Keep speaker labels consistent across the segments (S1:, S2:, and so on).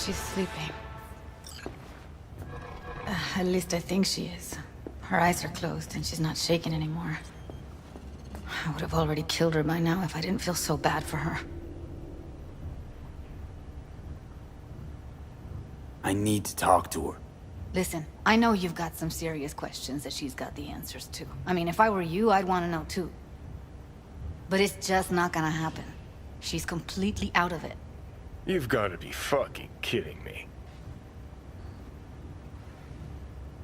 S1: She's sleeping. At least I think she is. Her eyes are closed and she's not shaking anymore. I would have already killed her by now if I didn't feel so bad for her.
S2: I need to talk to her.
S1: Listen, I know you've got some serious questions that she's got the answers to. I mean, if I were you, I'd want to know too. But it's just not gonna happen. She's completely out of it.
S3: You've got to be fucking kidding me.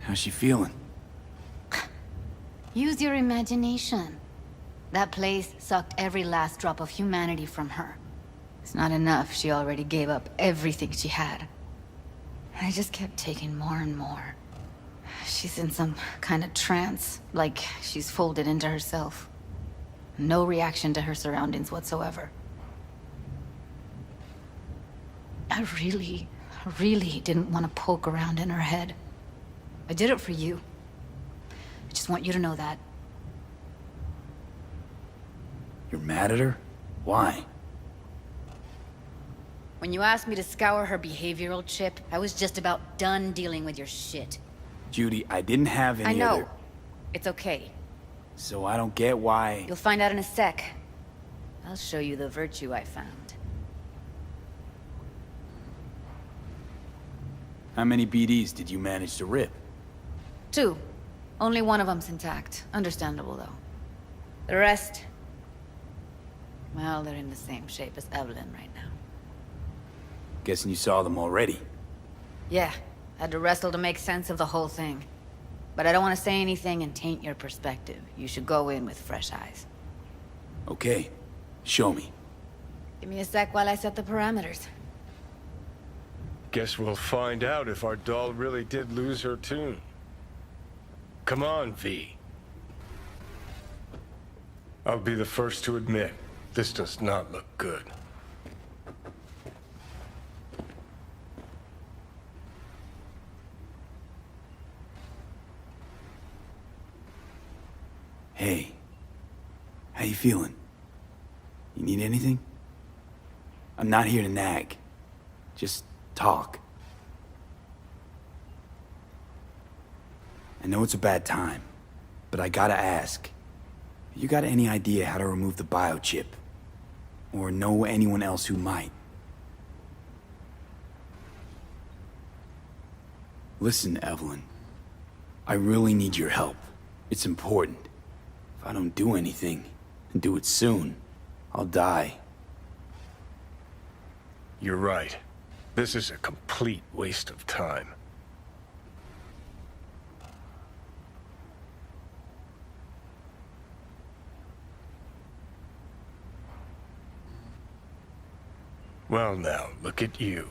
S2: How's she feeling?
S1: Use your imagination. That place sucked every last drop of humanity from her. It's not enough, she already gave up everything she had. I just kept taking more and more. She's in some kind of trance, like she's folded into herself. No reaction to her surroundings whatsoever. I really didn't want to poke around in her head. I did it for you. I just want you to know that.
S2: You're mad at her? Why?
S1: When you asked me to scour her behavioral chip, I was just about done dealing with your shit.
S2: Judy, I didn't have any
S1: I know.
S2: other...
S1: It's okay.
S2: So I don't get why...
S1: You'll find out in a sec. I'll show you the virtue I found.
S2: How many BDs did you manage to rip?
S1: 2. Only one of them's intact. Understandable, though. The rest... well, they're in the same shape as Evelyn right now.
S2: Guessing you saw them already.
S1: Yeah, had to wrestle to make sense of the whole thing. But I don't want to say anything and taint your perspective. You should go in with fresh eyes.
S2: Okay, show me.
S1: Give me a sec while I set the parameters.
S3: Guess we'll find out if our doll really did lose her tune. Come on, V. I'll be the first to admit, this does not look good.
S2: Hey, how you feeling? You need anything? I'm not here to nag. Just talk. I know it's a bad time, but I gotta ask. You got any idea how to remove the biochip? Or know anyone else who might? Listen, Evelyn. I really need your help. It's important. If I don't do anything, and do it soon, I'll die.
S3: You're right. This is a complete waste of time. Well now, look at you.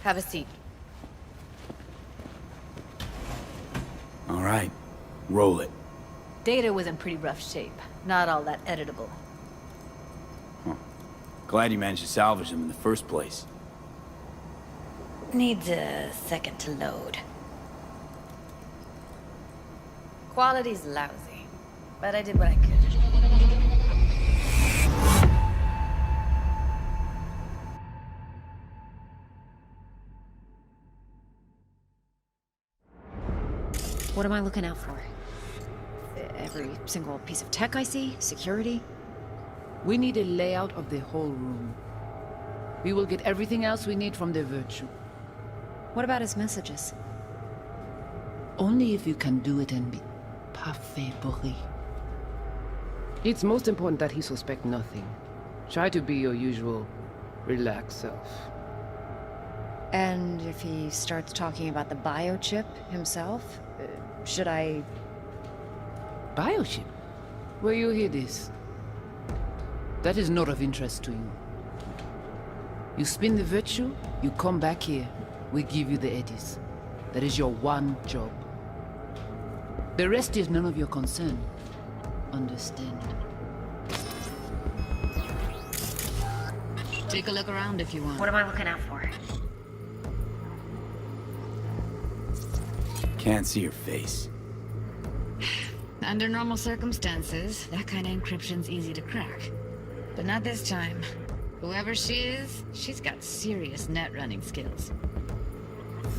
S1: Have a seat.
S2: All right, roll it.
S1: Data was in pretty rough shape. Not all that editable.
S2: Glad you managed to salvage them in the first place.
S1: Needs a second to load. Quality's lousy, but I did what I could.
S4: What am I looking out for? Every single piece of tech I see? Security?
S5: We need a layout of the whole room. We will get everything else we need from the Virtue.
S4: What about his messages?
S5: Only if you can do it and be parfait bourré. It's most important that he suspect nothing. Try to be your usual, relaxed self.
S4: And if he starts talking about the biochip himself, should I...
S5: Biochip? Where you hear this? That is not of interest to you. You spin the Virtue, you come back here, we give you the eddies. That is your one job. The rest is none of your concern. Understand?
S1: Take a look around if you want.
S4: What am I looking out for?
S2: Can't see your face.
S1: Under normal circumstances, that kind of encryption's easy to crack. But not this time. Whoever she is, she's got serious net running skills.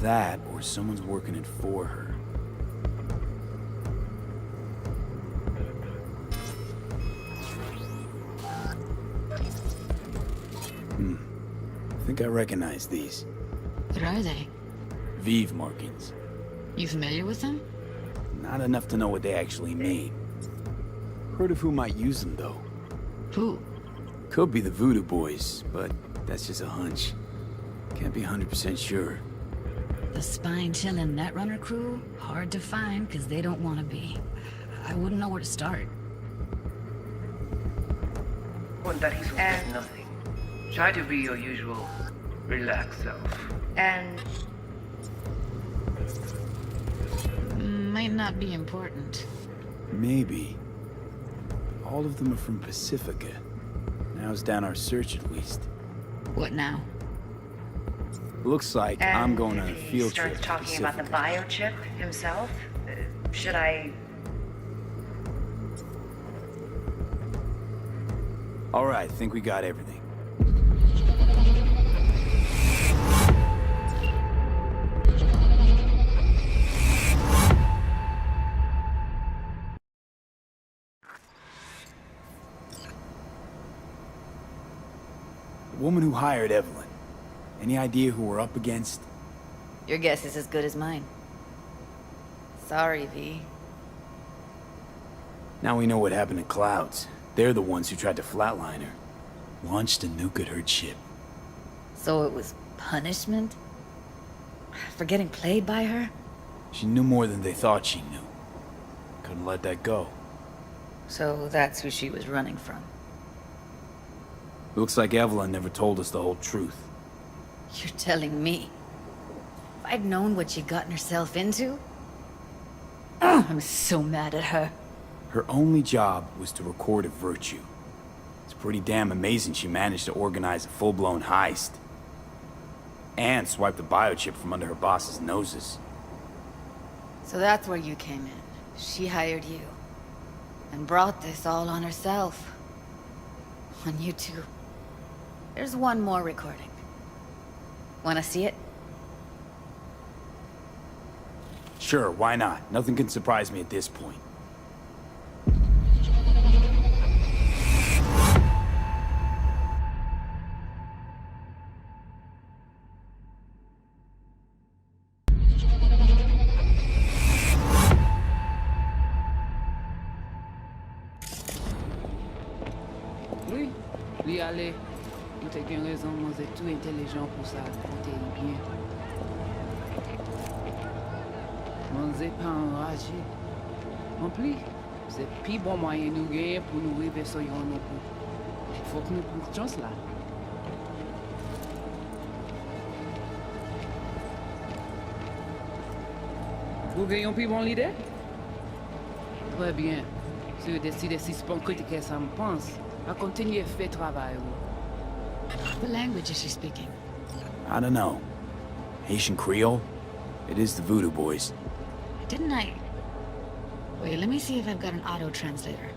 S2: That, or someone's working it for her. I think I recognize these.
S1: What are they?
S2: Vive markings.
S1: You familiar with them?
S2: Not enough to know what they actually mean. Heard of who might use them, though.
S1: Who?
S2: Could be the Voodoo Boys, but that's just a hunch. Can't be 100% sure.
S1: The spine-chilling Netrunner crew? Hard to find, because they don't want to be. I wouldn't know where to start.
S5: One that he suspects nothing. Try to be your usual, relaxed self.
S4: And...
S1: Might not be important.
S2: Maybe. All of them are from Pacifica. Narrows down our search at least.
S1: What now?
S2: Looks like I'm going on a field trip to
S4: starts talking about the
S2: Pacifica.
S4: biochip himself, should I...
S2: All right, think we got everything. The woman who hired Evelyn. Any idea who we're up against?
S1: Your guess is as good as mine. Sorry, V.
S2: Now we know what happened to Clouds. They're the ones who tried to flatline her. Launched a nuke at her ship.
S1: So it was punishment? For getting played by her?
S2: She knew more than they thought she knew. Couldn't let that go.
S1: So that's who she was running from.
S2: Looks like Evelyn never told us the whole truth.
S1: You're telling me? If I'd known what she'd gotten herself into? I'm so mad at her.
S2: Her only job was to record a Virtue. It's pretty damn amazing she managed to organize a full-blown heist. And swipe the biochip from under her boss's noses.
S1: So that's where you came in. She hired you. And brought this all on herself. On you two. There's one more recording. Wanna see it?
S2: Sure, why not? Nothing can surprise me at this point.
S5: Oui, lui aller. Nous t'ai bien raison, moi c'est tout intelligent pour ça, compter bien. Moi c'est pas enragé. En plus, c'est plus bon moyen nous gagner pour nous arriver sur yon non plus. Faut que nous prenions chance là. Vous gagnez plus bon l'idée? Très bien. Si vous décidez si sponqué que ça me pense, à continuer à faire travail.
S1: What language is she speaking?
S2: I don't know. Haitian Creole? It is the Voodoo Boys.
S1: Didn't I... Wait, let me see if I've got an auto-translator.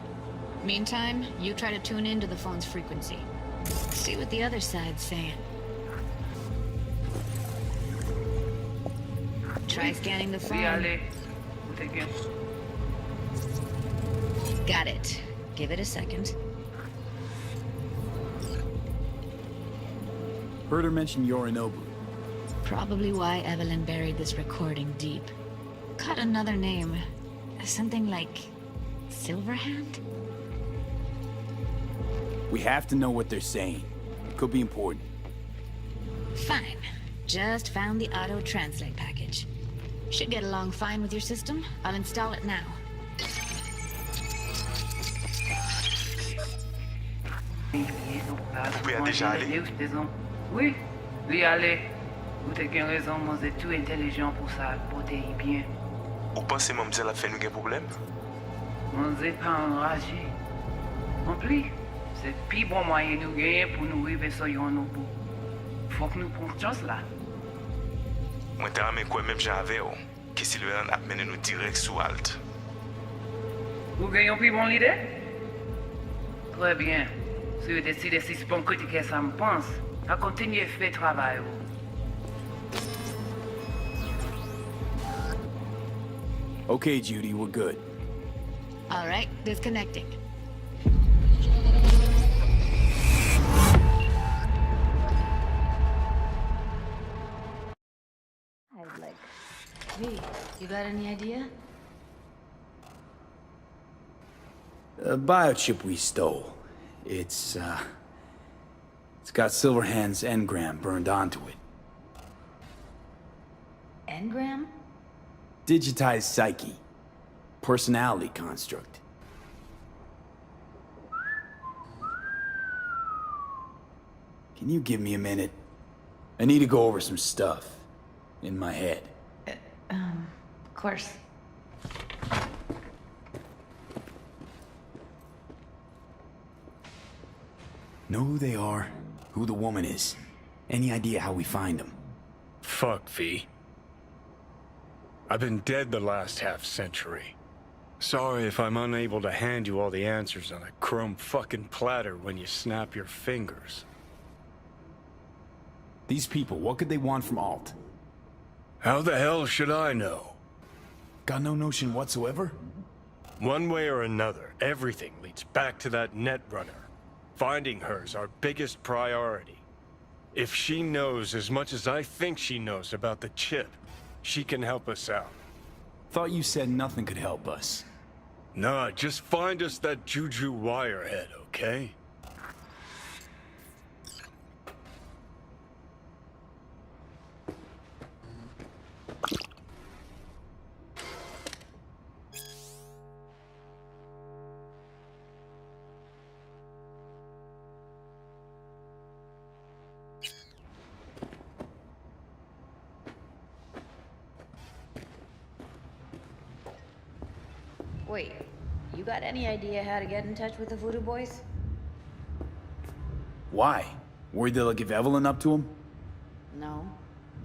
S1: Meantime, you try to tune into the phone's frequency. See what the other side's saying. Try scanning the phone. Got it. Give it a second.
S2: Heard her mention Yorinobu.
S1: Probably why Evelyn buried this recording deep. Caught another name. Something like... Silverhand?
S2: We have to know what they're saying. It could be important.
S1: Fine. Just found the auto-translate package. Should get along fine with your system. I'll install it now.
S6: Vous pouvez déjà aller.
S5: Oui, lui aller. Vous avez raison, moi c'est tout intelligent pour ça, pour te bien.
S6: Ou pensez moi me dire la fait nous un problème?
S5: Moi c'est pas enragé. En plus, c'est le plus bon moyen de nous gagner pour nous arriver sur nos bouts. Faut que nous prenions chance là.
S6: Moi t'ai ramé quoi même j'avais oh, que Sylvain a mené nous direct sous Alt.
S5: Vous gagnez plus bon l'idée? Très bien. Si vous décidez si sponqué que ça me pense, à continuer à faire travail.
S2: Okay, Judy, we're good.
S1: All right, disconnecting. I'd like... Hey, you got any idea?
S2: A biochip we stole. It's got Silverhand's engram burned onto it.
S1: Engram?
S2: Digitized psyche. Personality construct. Can you give me a minute? I need to go over some stuff. In my head.
S1: Of course.
S2: Know who they are, who the woman is. Any idea how we find them?
S3: Fuck, V. I've been dead the last half-century. Sorry if I'm unable to hand you all the answers on a chrome fucking platter when you snap your fingers.
S2: These people, what could they want from Alt?
S3: How the hell should I know?
S2: Got no notion whatsoever?
S3: One way or another, everything leads back to that Netrunner. Finding her's our biggest priority. If she knows as much as I think she knows about the chip, she can help us out.
S2: Thought you said nothing could help us.
S3: Nah, just find us that Juju wirehead, okay?
S1: Wait, you got any idea how to get in touch with the Voodoo Boys?
S2: Why? Worried they'll give Evelyn up to him?
S1: No.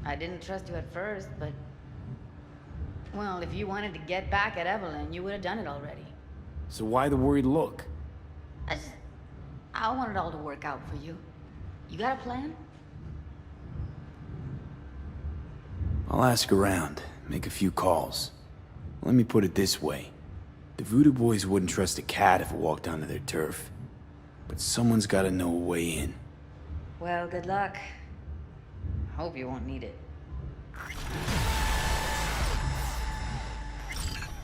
S1: I didn't trust you at first, but... Well, if you wanted to get back at Evelyn, you would have done it already.
S2: So why the worried look?
S1: I want it all to work out for you. You got a plan?
S2: I'll ask around, make a few calls. Let me put it this way. The Voodoo Boys wouldn't trust a cat if it walked onto their turf. But someone's gotta know a way in.
S1: Well, good luck. Hope you won't need it.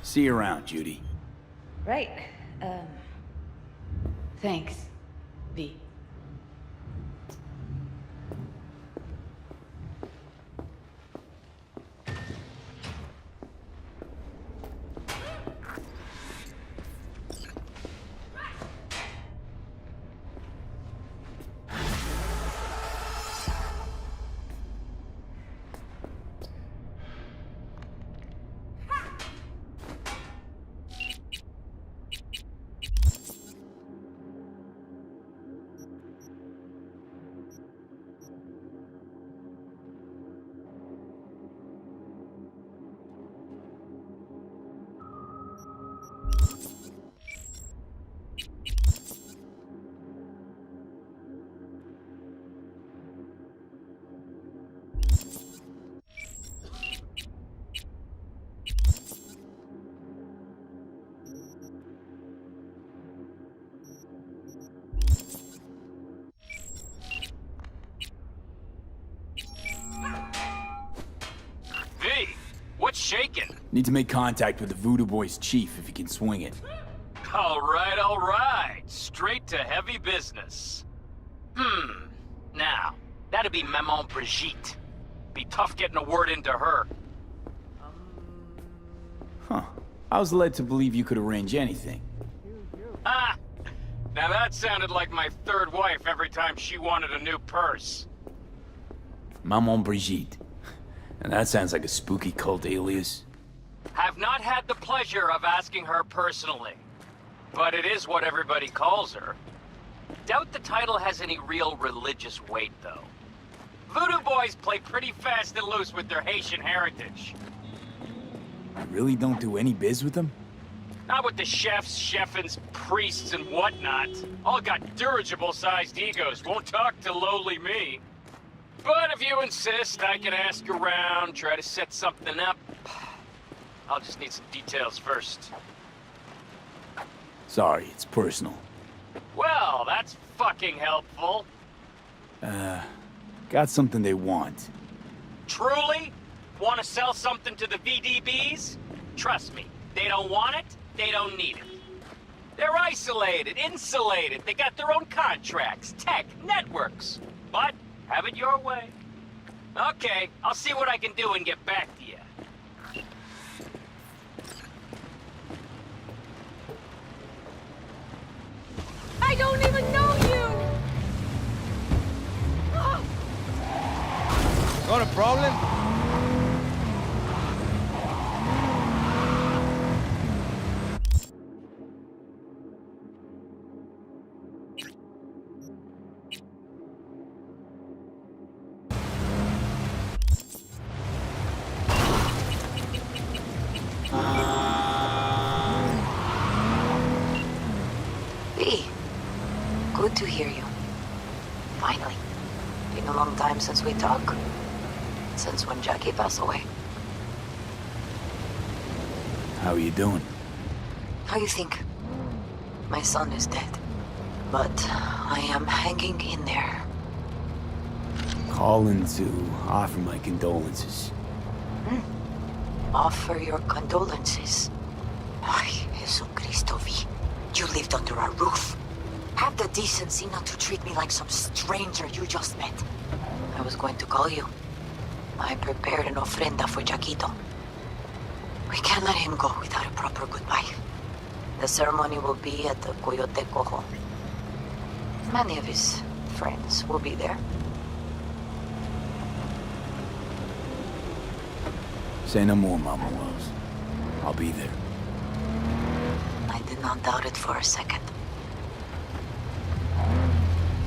S2: See you around, Judy.
S1: Right. Thanks, V.
S7: shaking?
S2: Need to make contact with the Voodoo Boys chief if you can swing it.
S7: All right. Straight to heavy business. Now, that'd be Maman Brigitte. Be tough getting a word into her.
S2: Huh. I was led to believe you could arrange anything.
S7: Ah! Now that sounded like my third wife every time she wanted a new purse.
S2: Maman Brigitte. And that sounds like a spooky cult alias.
S7: Have not had the pleasure of asking her personally. But it is what everybody calls her. Doubt the title has any real religious weight, though. Voodoo Boys play pretty fast and loose with their Haitian heritage.
S2: You really don't do any biz with them?
S7: Not with the chefs, chefins, priests, and whatnot. All got dirigible-sized egos, won't talk to lowly me. But if you insist, I can ask around, try to set something up. I'll just need some details first.
S2: Sorry, it's personal.
S7: Well, that's fucking helpful.
S2: Got something they want.
S7: Truly? Want to sell something to the VDBs? Trust me, they don't want it, they don't need it. They're isolated, insulated, they got their own contracts, tech, networks. But, have it your way. Okay, I'll see what I can do and get back to you.
S4: I don't even know you!
S8: Got a problem?
S9: V, good to hear you. Finally. Been a long time since we talked. Since when Jackie passed away.
S2: How are you doing?
S9: How you think? My son is dead. But I am hanging in there.
S2: Calling to offer my condolences.
S9: Offer your condolences. Ay, Jesucristo, V. You lived under our roof. Have the decency not to treat me like some stranger you just met. I was going to call you. I prepared an ofrenda for Jaquito. We can't let him go without a proper goodbye. The ceremony will be at the Coyote Cojo. Many of his friends will be there.
S2: Say no more, Mama Wells. I'll be there.
S9: I did not doubt it for a second.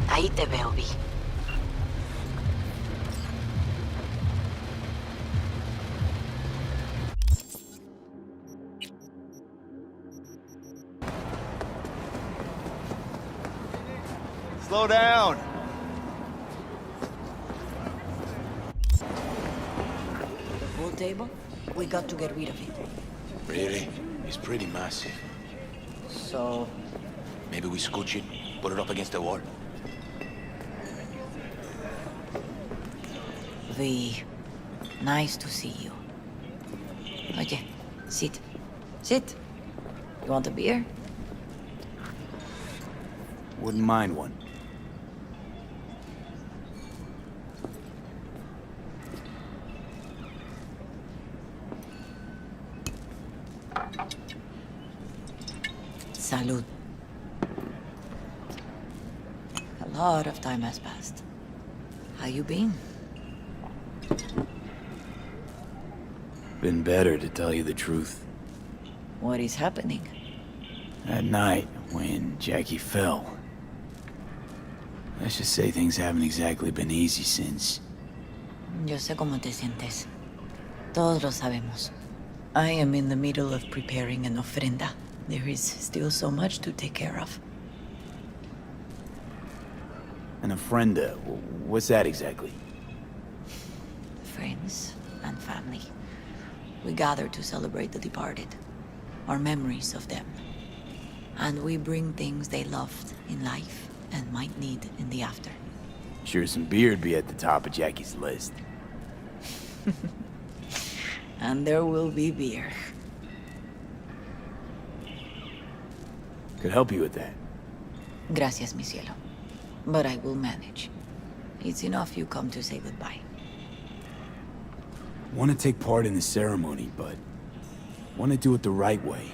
S9: Ahí te veo, Vi.
S8: Slow down.
S9: The pool table? We got to get rid of it.
S10: Really? It's pretty massive.
S9: So,
S10: Maybe we scooch it, put it up against the wall.
S9: V, nice to see you. Oye, sit. Sit. You want a beer?
S2: Wouldn't mind one.
S9: Salud. A lot of time has passed. How you been?
S2: Been better, to tell you the truth.
S9: What is happening?
S2: That night, when Jackie fell. Let's just say things haven't exactly been easy since.
S9: Yo sé cómo te sientes. Todos lo sabemos. I am in the middle of preparing an ofrenda. There is still so much to take care of.
S2: An ofrenda, what's that exactly?
S9: Friends and family. We gather to celebrate the departed. Our memories of them. And we bring things they loved in life and might need in the after.
S2: Sure some beer'd be at the top of Jackie's list.
S9: And there will be beer.
S2: Could help you with that.
S9: Gracias, mi cielo. But I will manage. It's enough you come to say goodbye.
S2: Want to take part in the ceremony, but want to do it the right way,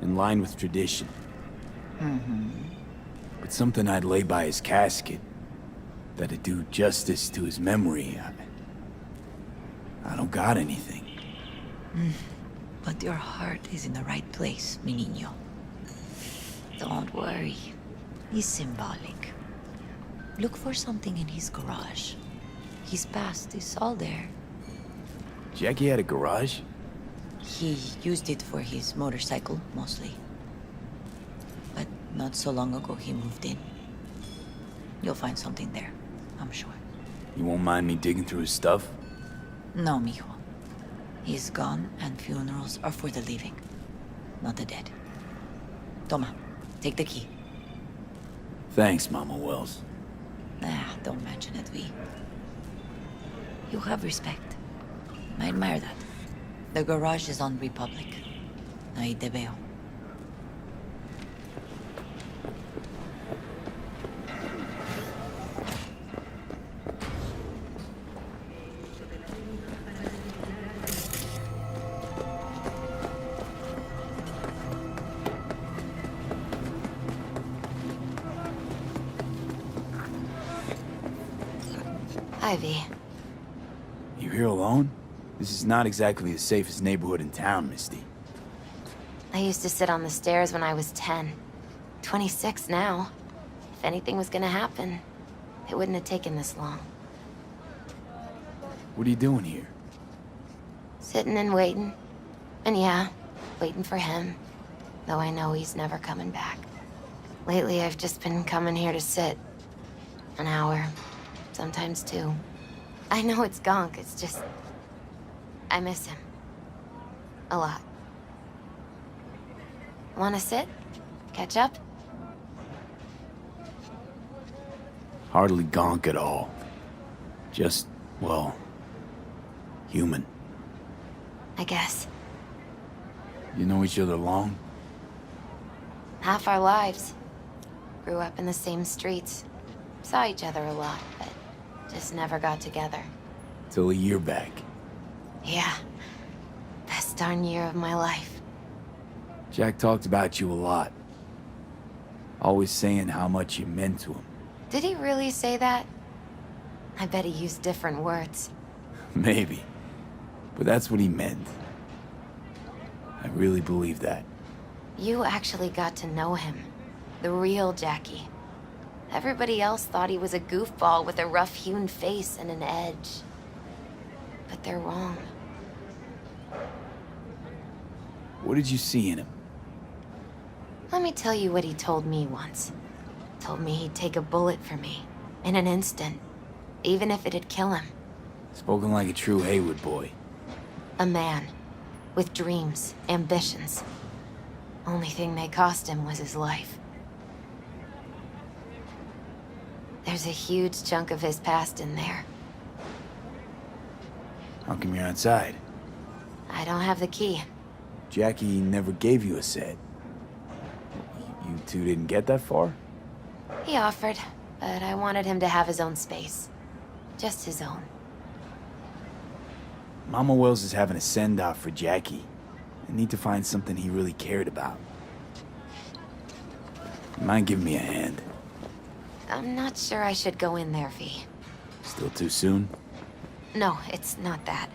S2: in line with tradition. But something I'd lay by his casket, that'd do justice to his memory. I don't got anything.
S9: But your heart is in the right place, mi niño. Don't worry. He's symbolic. Look for something in his garage. His past is all there.
S2: Jackie had a garage?
S9: He used it for his motorcycle, mostly. But not so long ago he moved in. You'll find something there, I'm sure.
S2: You won't mind me digging through his stuff?
S9: No, mijo. He's gone, and funerals are for the living, not the dead. Toma, take the key.
S2: Thanks, Mama Wells.
S9: Don't mention it, Vi. You have respect. I admire that. The garage is on Republic. Ahí te veo.
S1: Ivy.
S2: You here alone? This is not exactly the safest neighborhood in town, Misty.
S1: I used to sit on the stairs when I was 10. 26 now. If anything was gonna happen, it wouldn't have taken this long.
S2: What are you doing here?
S1: Sitting and waiting. And yeah, waiting for him. Though I know he's never coming back. Lately, I've just been coming here to sit. An hour. Sometimes two. I know it's gunk, it's just... I miss him. A lot. Wanna sit? Catch up?
S2: Hardly gonk at all. Just, well, human.
S1: I guess.
S2: You know each other long?
S1: Half our lives. Grew up in the same streets. Saw each other a lot, but just never got together.
S2: Till a year back.
S1: Yeah. Best darn year of my life.
S2: Jack talked about you a lot. Always saying how much you meant to him.
S1: Did he really say that? I bet he used different words.
S2: Maybe. But that's what he meant. I really believe that.
S1: You actually got to know him. The real Jackie. Everybody else thought he was a goofball with a rough-hewn face and an edge. But they're wrong.
S2: What did you see in him?
S1: Let me tell you what he told me once. Told me he'd take a bullet for me. In an instant. Even if it'd kill him.
S2: Spoken like a true Haywood boy.
S1: A man. With dreams, ambitions. Only thing they cost him was his life. There's a huge chunk of his past in there.
S2: How come you're outside?
S1: I don't have the key.
S2: Jackie never gave you a set. You two didn't get that far?
S1: He offered, but I wanted him to have his own space. Just his own.
S2: Mama Wells is having a send-off for Jackie. I need to find something he really cared about. You mind giving me a hand?
S1: I'm not sure I should go in there, V.
S2: Still too soon?
S1: No, it's not that.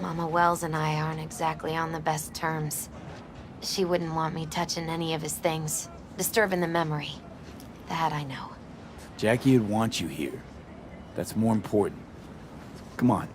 S1: Mama Wells and I aren't exactly on the best terms. She wouldn't want me touching any of his things, disturbing the memory. That I know.
S2: Jackie would want you here. That's more important. Come on.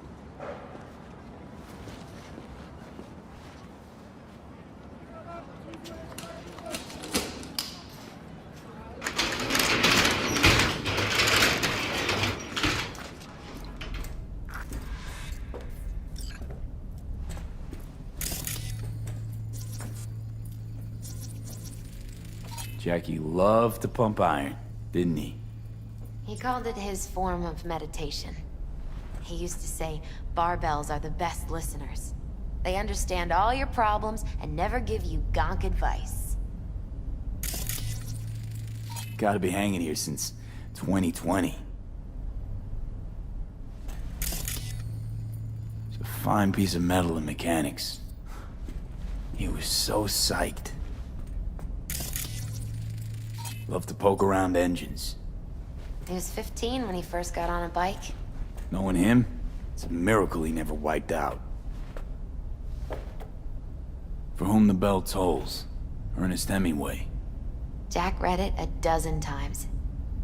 S2: Jackie loved to pump iron, didn't he?
S1: He called it his form of meditation. He used to say barbells are the best listeners.
S11: They understand all your problems and never give you gonk advice.
S2: Gotta be hanging here since 2020. It's a fine piece of metal and mechanics. He was so psyched. Loved to poke around engines.
S11: He was 15 when he first got on a bike.
S2: Knowing him, it's a miracle he never wiped out. For whom the bell tolls, Ernest Hemingway.
S11: Jack read it a dozen times.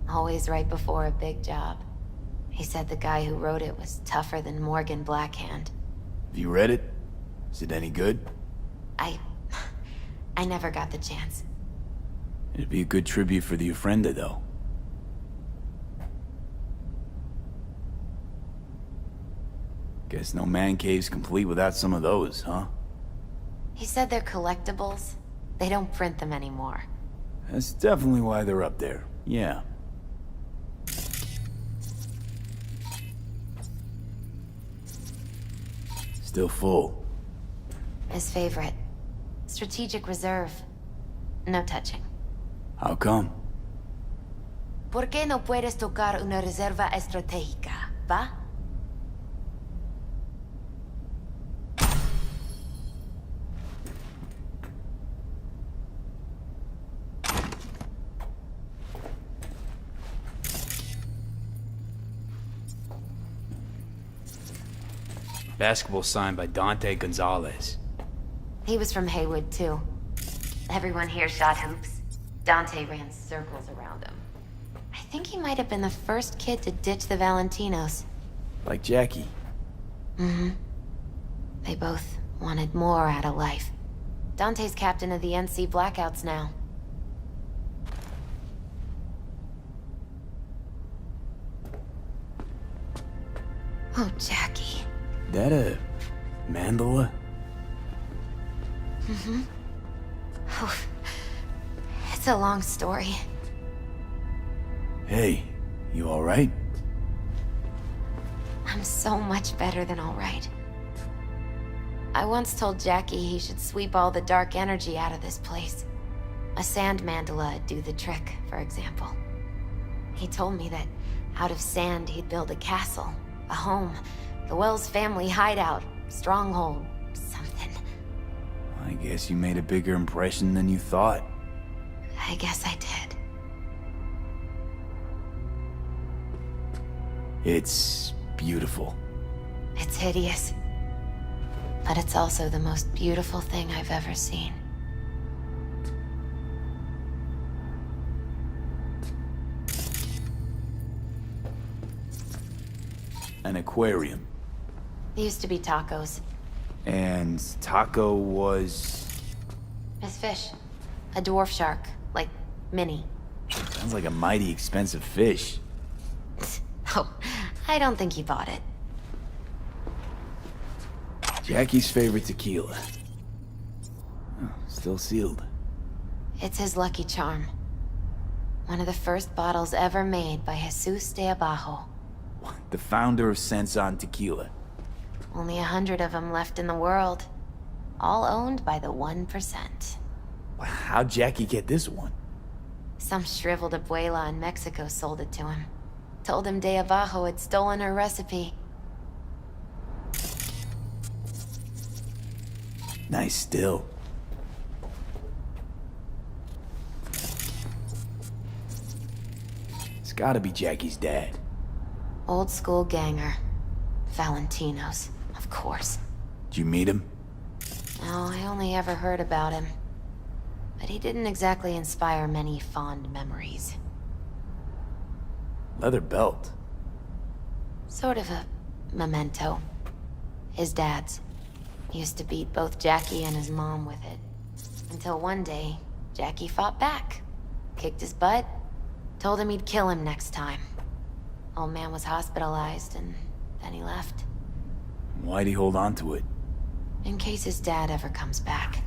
S11: Always right before a big job. He said the guy who wrote it was tougher than Morgan Blackhand.
S2: Have you read it? Is it any good?
S11: I never got the chance.
S2: It'd be a good tribute for the Ofrenda, though. Guess no man cave's complete without some of those, huh?
S11: He said they're collectibles. They don't print them anymore.
S2: That's definitely why they're up there, yeah. Still full.
S11: His favorite. Strategic reserve. No touching.
S2: How come?
S11: ¿Por qué no puedes tocar una reserva estratégica, va?
S2: Basketball signed by Dante Gonzalez.
S11: He was from Haywood, too. Everyone here shot hoops. Dante ran circles around him. I think he might have been the first kid to ditch the Valentinos.
S2: Like Jackie.
S11: Mm-hmm. They both wanted more out of life. Dante's captain of the NC Blackouts now. Oh, Jackie.
S2: That a mandala?
S11: Mm-hmm. Oh, it's a long story.
S2: Hey, you alright?
S11: I'm so much better than alright. I once told Jackie he should sweep all the dark energy out of this place. A sand mandala'd do the trick, for example. He told me that out of sand he'd build a castle, a home, the Wells family hideout, stronghold, something.
S2: I guess you made a bigger impression than you thought.
S11: I guess I did.
S2: It's beautiful.
S11: It's hideous. But it's also the most beautiful thing I've ever seen.
S2: An aquarium.
S11: Used to be tacos.
S2: And Taco was...
S11: His fish. A dwarf shark. Like, mini.
S2: Sounds like a mighty expensive fish.
S11: Oh, I don't think he bought it.
S2: Jackie's favorite tequila. Oh, still sealed.
S11: It's his lucky charm. One of the first bottles ever made by Jesus de Abajo.
S2: The founder of Sensan Tequila.
S11: Only 100 of them left in the world. All owned by the 1%.
S2: How'd Jackie get this one?
S11: Some shriveled abuela in Mexico sold it to him. Told him de Abajo had stolen her recipe.
S2: Nice still. It's gotta be Jackie's dad.
S11: Old school ganger. Valentinos, of course.
S2: Did you meet him?
S11: No, I only ever heard about him. But he didn't exactly inspire many fond memories.
S2: Leather belt.
S11: Sort of a memento. His dad's. Used to beat both Jackie and his mom with it. Until one day, Jackie fought back. Kicked his butt. Told him he'd kill him next time. Old man was hospitalized, and then he left.
S2: Why'd he hold on to it?
S11: In case his dad ever comes back.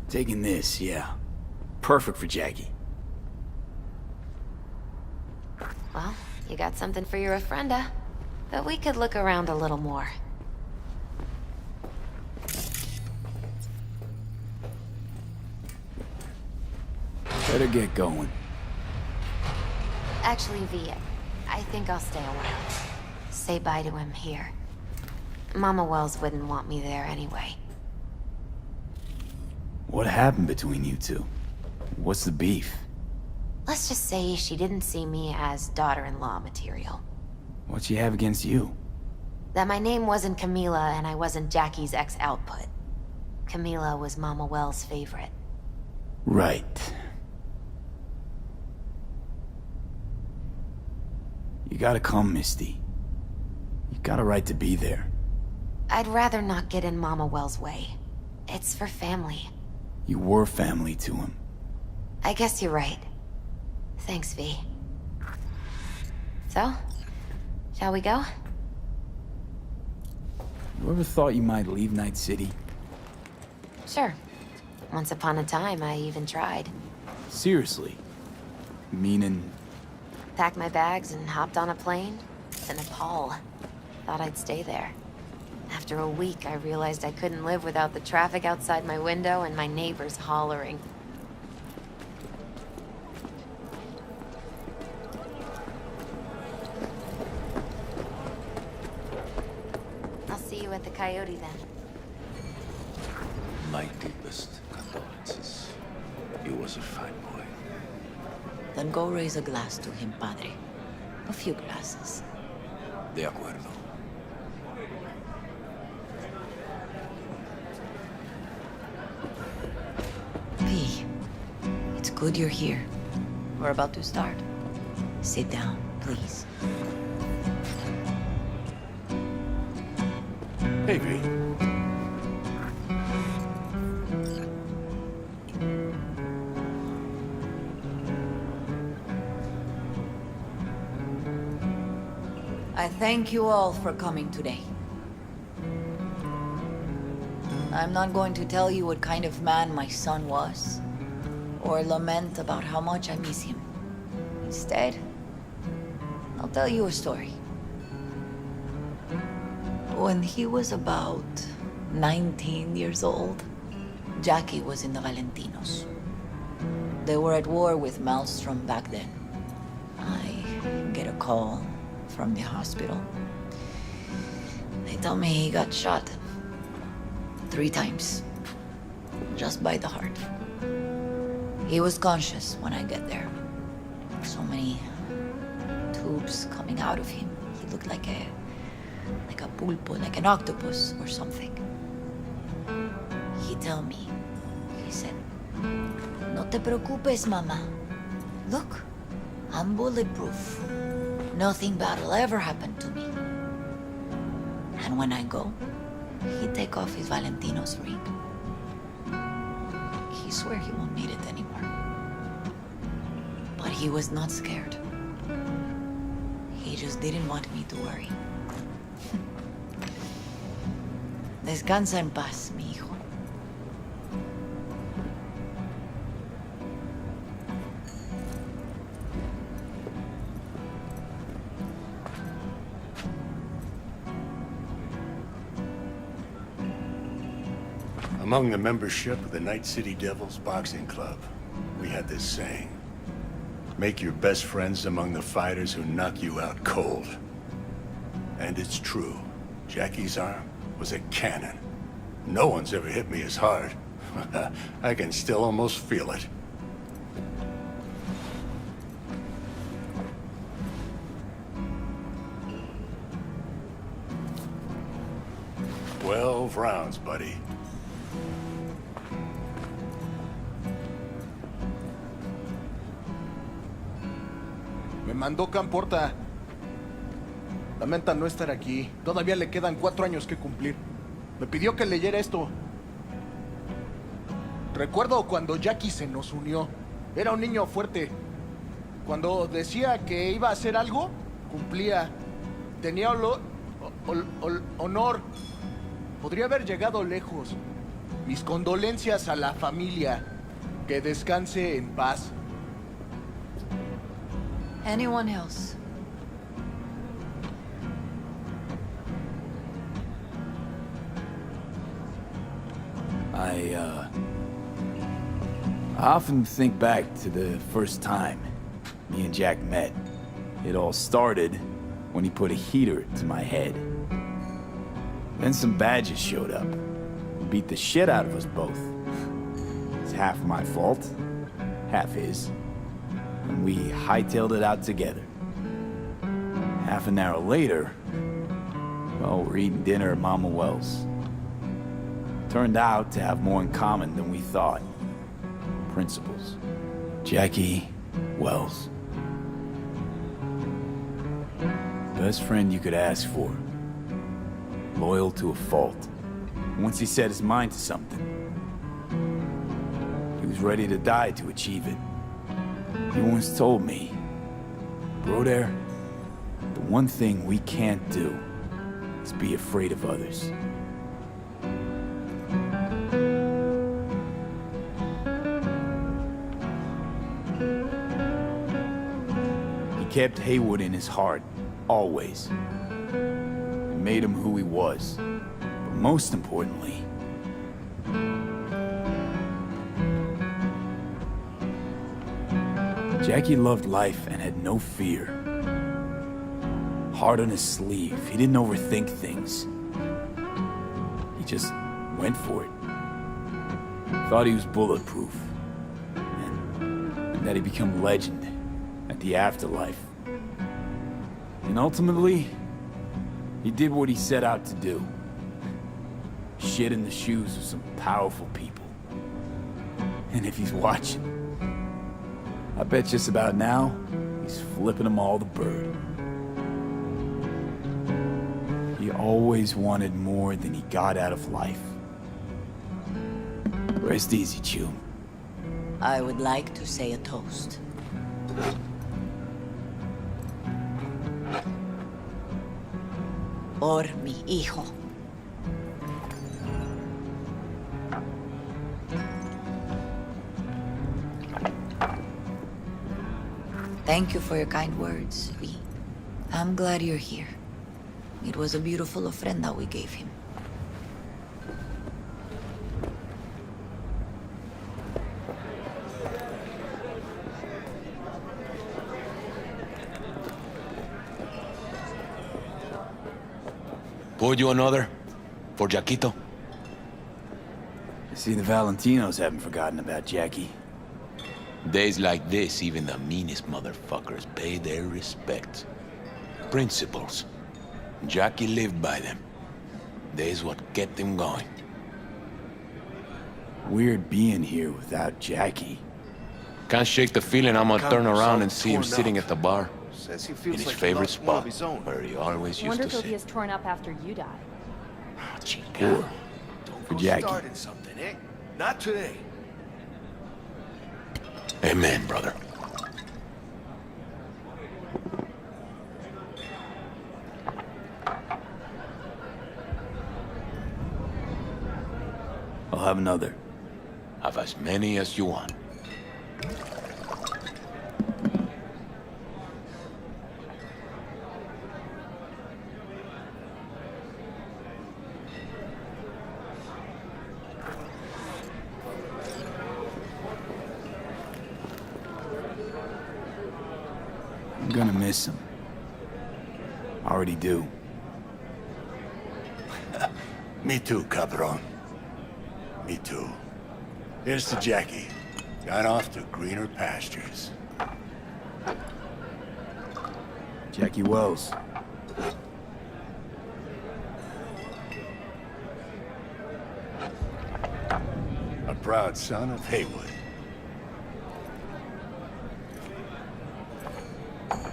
S2: Taking this, yeah. Perfect for Jackie.
S11: Well, you got something for your ofrenda. But we could look around a little more.
S2: Better get going.
S11: Actually, V, I think I'll stay a while. Say bye to him here. Mama Wells wouldn't want me there anyway.
S2: What happened between you two? What's the beef?
S11: Let's just say she didn't see me as daughter-in-law material.
S2: What she have against you?
S11: That my name wasn't Camila and I wasn't Jackie's ex-output. Camila was Mama Wells' favorite.
S2: Right. You gotta come, Misty. You got a right to be there.
S11: I'd rather not get in Mama Wells' way. It's for family.
S2: You were family to him.
S11: I guess you're right. Thanks, V. So, shall we go?
S2: You ever thought you might leave Night City?
S11: Sure. Once upon a time, I even tried.
S2: Seriously? Meaning...
S11: Packed my bags and hopped on a plane to Nepal. Thought I'd stay there. After a week, I realized I couldn't live without the traffic outside my window and my neighbors hollering. I'll see you at the Coyote then.
S10: My deepest condolences. He was a fine boy.
S9: Then go raise a glass to him, Padre. A few glasses.
S10: De acuerdo.
S9: V, it's good you're here. We're about to start. Sit down, please.
S10: Hey, V.
S9: I thank you all for coming today. I'm not going to tell you what kind of man my son was, or lament about how much I miss him. Instead, I'll tell you a story. When he was about 19 years old, Jackie was in the Valentinos. They were at war with Maelstrom back then. I get a call from the hospital. They tell me he got shot 3 times, just by the heart. He was conscious when I get there. So many tubes coming out of him. He looked like a pulpo, like an octopus or something. He tell me, he said, "No te preocupes, mama. Look, I'm bulletproof. Nothing bad will ever happen to me." And when I go, he'd take off his Valentino's ring. He swear he won't need it anymore. But he was not scared. He just didn't want me to worry. Descansa en paz, mi hijo.
S12: Among the membership of the Night City Devils Boxing Club, we had this saying: make your best friends among the fighters who knock you out cold. And it's true. Jackie's arm was a cannon. No one's ever hit me as hard. I can still almost feel it. "12 rounds, buddy."
S8: Me mandó Camporta. Lamenta no estar aquí. Todavía le quedan 4 años que cumplir. Me pidió que leyera esto. Recuerdo cuando Jackie se nos unió. Era un niño fuerte. Cuando decía que iba a hacer algo, cumplía. Tenía honor. Podría haber llegado lejos. Mis condolencias a la familia. Que descanse en paz.
S1: Anyone else?
S2: I often think back to the first time me and Jack met. It all started when he put a heater to my head. Then some badges showed up. Beat the shit out of us both. It's half my fault, half his. And we hightailed it out together. Half an hour later, well, we're eating dinner at Mama Wells. Turned out to have more in common than we thought. Principles. Jackie Wells. Best friend you could ask for. Loyal to a fault. Once he set his mind to something, he was ready to die to achieve it. He once told me, "Broder, the one thing we can't do is be afraid of others." He kept Haywood in his heart, always. It made him who he was. But most importantly, Jackie loved life and had no fear. Heart on his sleeve. He didn't overthink things. He just went for it. Thought he was bulletproof. And that he'd become legend at the afterlife. And ultimately, he did what he set out to do. Shit in the shoes of some powerful people. And if he's watching, I bet just about now, he's flipping them all the bird. He always wanted more than he got out of life. Rest easy, Chew.
S9: I would like to say a toast. Por mi hijo. Thank you for your kind words, V. I'm glad you're here. It was a beautiful ofrenda we gave him.
S10: Pour you another? For Jaquito?
S2: I see the Valentinos haven't forgotten about Jackie.
S10: Days like this, even the meanest motherfuckers pay their respects. Principles. Jackie lived by them. They's what kept him going.
S2: Weird being here without Jackie.
S10: Can't shake the feeling I'm gonna turn around and see him
S8: torn
S10: sitting
S8: up.
S10: at the bar.
S8: Says he
S10: In
S8: feels
S10: his
S8: like he
S10: favorite
S8: lost one of
S10: spot,
S8: his own.
S10: where he always used
S13: Wonder
S10: to
S13: if he'll be
S10: sit.
S13: as torn up after you die.
S2: Poor. For Jackie.
S8: Starting something, eh? Not today.
S10: Amen, brother.
S2: I'll have another.
S10: Have as many as you want.
S2: I'm gonna miss him. I already do.
S12: Me too, cabron. Me too. Here's to Jackie. Gone off to greener pastures.
S2: Jackie Wells.
S12: A proud son of Haywood.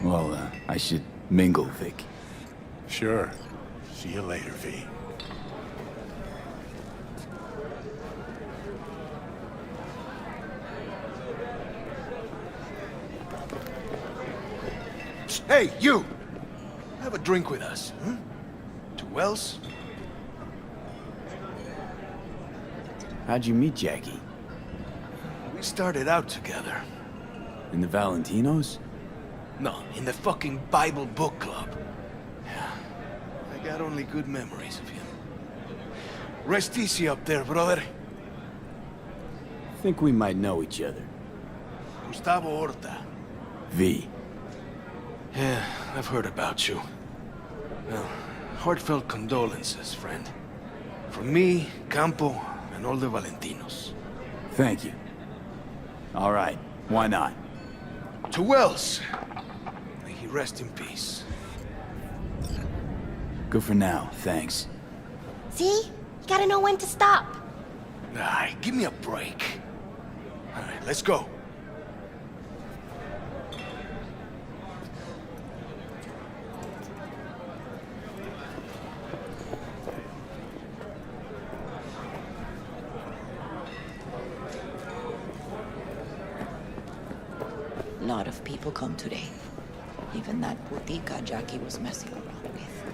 S2: Well, I should mingle, Vic.
S12: Sure. See you later, V.
S8: Hey, you! Have a drink with us, huh? To Wells?
S2: How'd you meet Jackie?
S8: We started out together.
S2: In the Valentinos?
S8: No, in the fucking Bible book club. Yeah, I got only good memories of him. Rest easy up there, brother.
S2: Think we might know each other.
S8: Gustavo Horta.
S2: V.
S8: Yeah, I've heard about you. Well, heartfelt condolences, friend. From me, Campo, and all the Valentinos.
S2: Thank you. All right, why not?
S8: To Wells. May he rest in peace.
S2: Good for now, thanks.
S13: See? You gotta know when to stop.
S8: Nah, give me a break. All right, let's go.
S9: A lot of people come today. Even that putica Jackie was messing around with.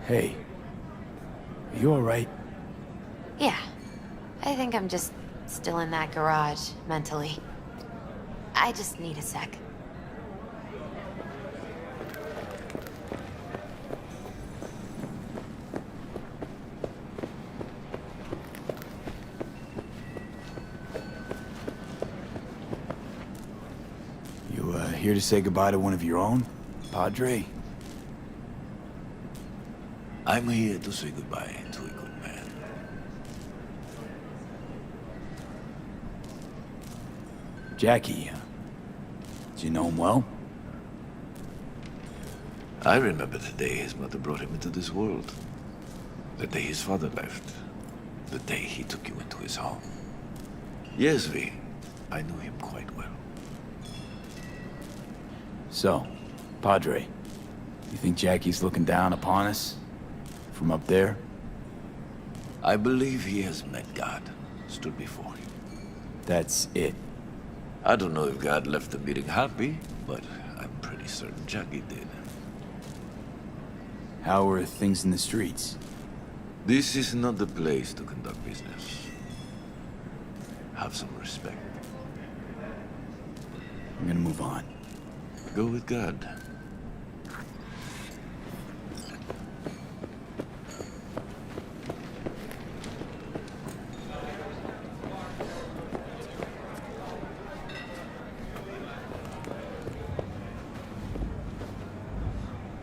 S2: Hey. Are you alright?
S11: Yeah. I think I'm just still in that garage, mentally. I just need a sec.
S2: Here to say goodbye to one of your own? Padre?
S10: I'm here to say goodbye to a good man.
S2: Jackie, did you know him well?
S10: I remember the day his mother brought him into this world. The day his father left. The day he took you into his home. Yes, V. I knew him quite well.
S2: So, Padre, you think Jackie's looking down upon us? From up there?
S10: I believe he has met God, stood before him.
S2: That's it.
S10: I don't know if God left the meeting happy, but I'm pretty certain Jackie did.
S2: How are things in the streets?
S10: This is not the place to conduct business. Have some respect.
S2: I'm gonna move on.
S10: Go with God.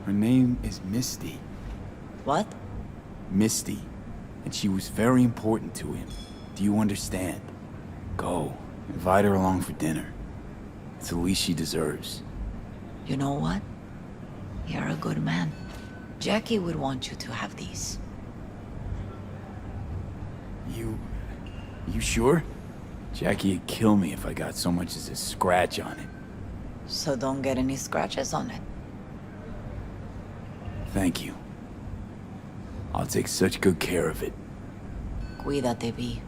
S2: Her name is Misty.
S9: What?
S2: Misty. And she was very important to him. Do you understand? Go. Invite her along for dinner. It's the least she deserves.
S9: You know what? You're a good man. Jackie would want you to have these.
S2: You sure? Jackie'd kill me if I got so much as a scratch on it.
S9: So don't get any scratches on it.
S2: Thank you. I'll take such good care of it.
S9: Cuídate, V.